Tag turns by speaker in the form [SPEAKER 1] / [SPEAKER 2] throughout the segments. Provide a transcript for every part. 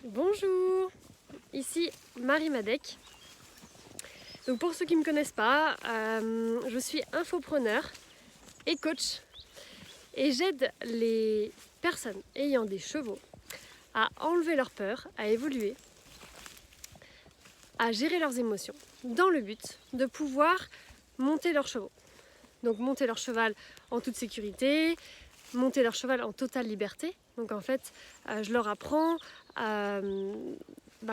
[SPEAKER 1] Bonjour, ici Marie Madec. Donc pour ceux qui ne me connaissent pas, je suis infopreneur et coach et j'aide les personnes ayant des chevaux à enlever leur peur, à évoluer, à gérer leurs émotions dans le but de pouvoir monter leurs chevaux. Donc monter leur cheval en toute sécurité, monter leur cheval en totale liberté. Donc en fait, je leur apprends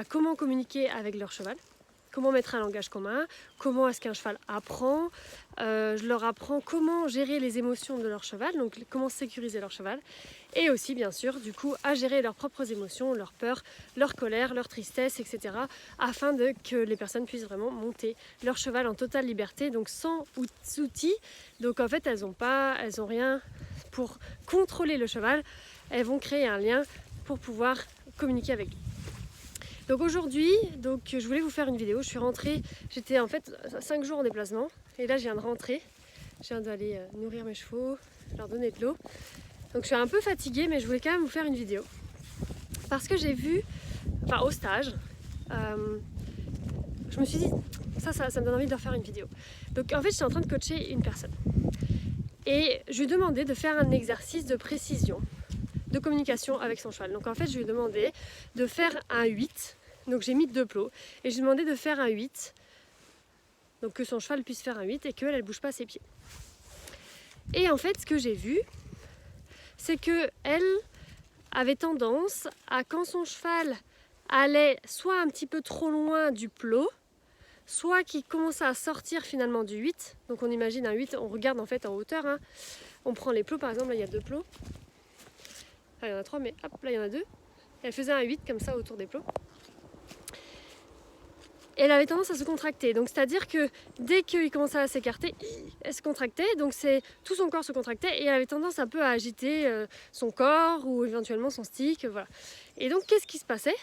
[SPEAKER 1] comment communiquer avec leur cheval, comment mettre un langage commun, comment est-ce qu'un cheval apprend. Je leur apprends comment gérer les émotions de leur cheval, donc comment sécuriser leur cheval. Et aussi, bien sûr, du coup, à gérer leurs propres émotions, leur peur, leur colère, leur tristesse, etc. afin que les personnes puissent vraiment monter leur cheval en totale liberté, donc sans outils. Donc en fait, elles ont rien pour contrôler le cheval. Elles vont créer un lien pour pouvoir communiquer avec lui. Donc aujourd'hui, je voulais vous faire une vidéo. Je suis rentrée, j'étais en fait 5 jours en déplacement et là je viens de rentrer. Je viens d'aller nourrir mes chevaux, leur donner de l'eau. Donc je suis un peu fatiguée, mais je voulais quand même vous faire une vidéo. Parce que j'ai vu, au stage, je me suis dit, ça me donne envie de leur faire une vidéo. Donc en fait, j'étais en train de coacher une personne. Et je lui ai demandé de faire un exercice de précision, de communication avec son cheval. Donc en fait, je lui ai demandé de faire un 8. Donc j'ai mis 2 plots. Et je lui ai demandé de faire un 8. Donc que son cheval puisse faire un 8 et qu'elle ne bouge pas ses pieds. Et en fait, ce que j'ai vu, c'est qu'elle avait tendance à, quand son cheval allait soit un petit peu trop loin du plot, soit qu'il commençait à sortir finalement du 8. Donc on imagine un 8, on regarde en fait en hauteur. On prend les plots, par exemple, là il y a 2 plots. Là il y en a 3, mais hop, là il y en a 2. Elle faisait un 8 comme ça autour des plots. Et elle avait tendance à se contracter. Donc c'est-à-dire que dès qu'il commençait à s'écarter, elle se contractait. Donc tout son corps se contractait et elle avait tendance un peu à agiter son corps ou éventuellement son stick. Voilà. Et donc qu'est-ce qui se passait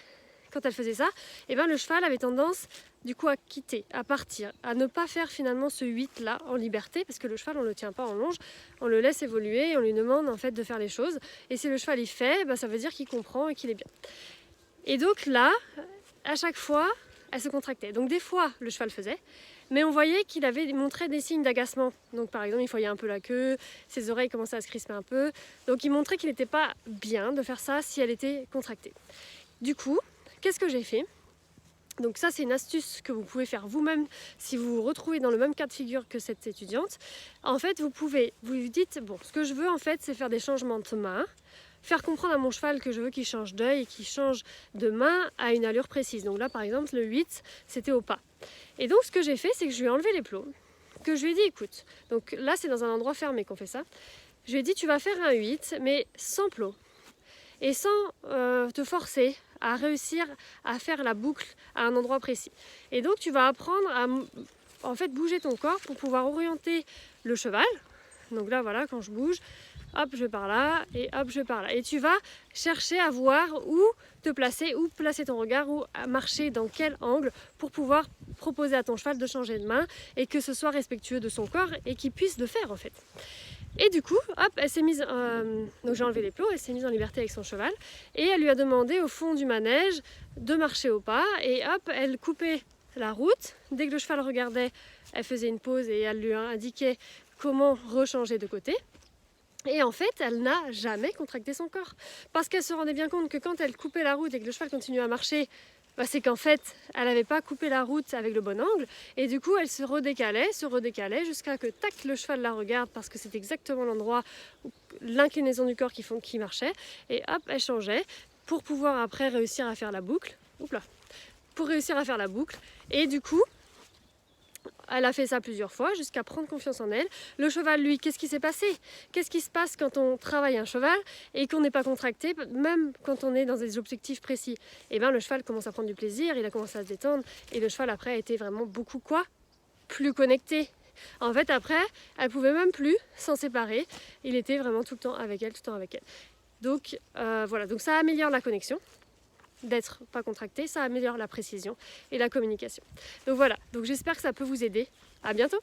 [SPEAKER 1] quand elle faisait ça? Le cheval avait tendance du coup à quitter, à partir, à ne pas faire finalement ce 8 là en liberté, parce que le cheval on ne le tient pas en longe, on le laisse évoluer et on lui demande en fait de faire les choses. Et si le cheval il fait, ça veut dire qu'il comprend et qu'il est bien. Et donc là, à chaque fois, elle se contractait. Donc des fois, le cheval faisait, mais on voyait qu'il avait montré des signes d'agacement. Donc par exemple, il foyait un peu la queue, ses oreilles commençaient à se crisper un peu. Donc il montrait qu'il n'était pas bien de faire ça si elle était contractée. Du coup, qu'est-ce que j'ai fait? Donc ça, c'est une astuce que vous pouvez faire vous-même si vous vous retrouvez dans le même cas de figure que cette étudiante. En fait, vous vous dites, bon, ce que je veux en fait, c'est faire des changements de main, faire comprendre à mon cheval que je veux qu'il change d'œil et qu'il change de main à une allure précise. Donc là, par exemple, le 8, c'était au pas. Et donc, ce que j'ai fait, c'est que je lui ai enlevé les plots, que je lui ai dit, écoute, donc là, c'est dans un endroit fermé qu'on fait ça. Je lui ai dit, tu vas faire un 8, mais sans plots. Et sans te forcer à réussir à faire la boucle à un endroit précis. Et donc tu vas apprendre à en fait bouger ton corps pour pouvoir orienter le cheval. Donc là voilà, quand je bouge, hop je vais par là et hop je vais par là. Et tu vas chercher à voir où te placer, où placer ton regard, où marcher dans quel angle pour pouvoir proposer à ton cheval de changer de main et que ce soit respectueux de son corps et qu'il puisse le faire en fait. Et du coup, hop, elle s'est mise, donc j'ai enlevé les plots, elle s'est mise en liberté avec son cheval et elle lui a demandé au fond du manège de marcher au pas et hop, elle coupait la route. Dès que le cheval regardait, elle faisait une pause et elle lui indiquait comment rechanger de côté. Et en fait, elle n'a jamais contracté son corps parce qu'elle se rendait bien compte que quand elle coupait la route et que le cheval continuait à marcher, c'est qu'en fait, elle n'avait pas coupé la route avec le bon angle et du coup, elle se redécalait jusqu'à que tac, le cheval la regarde parce que c'est exactement l'endroit où l'inclinaison du corps qui marchait et hop, elle changeait pour pouvoir après réussir à faire la boucle. Et du coup, elle a fait ça plusieurs fois jusqu'à prendre confiance en elle. Le cheval, lui, qu'est-ce qui s'est passé? Qu'est-ce qui se passe quand on travaille un cheval et qu'on n'est pas contracté, même quand on est dans des objectifs précis? Le cheval commence à prendre du plaisir, il a commencé à se détendre et le cheval après a été vraiment beaucoup plus connecté. En fait après, elle pouvait même plus s'en séparer. Il était vraiment tout le temps avec elle, Donc voilà, donc ça améliore la connexion. D'être pas contracté, ça améliore la précision et la communication. Donc voilà, donc j'espère que ça peut vous aider. À bientôt!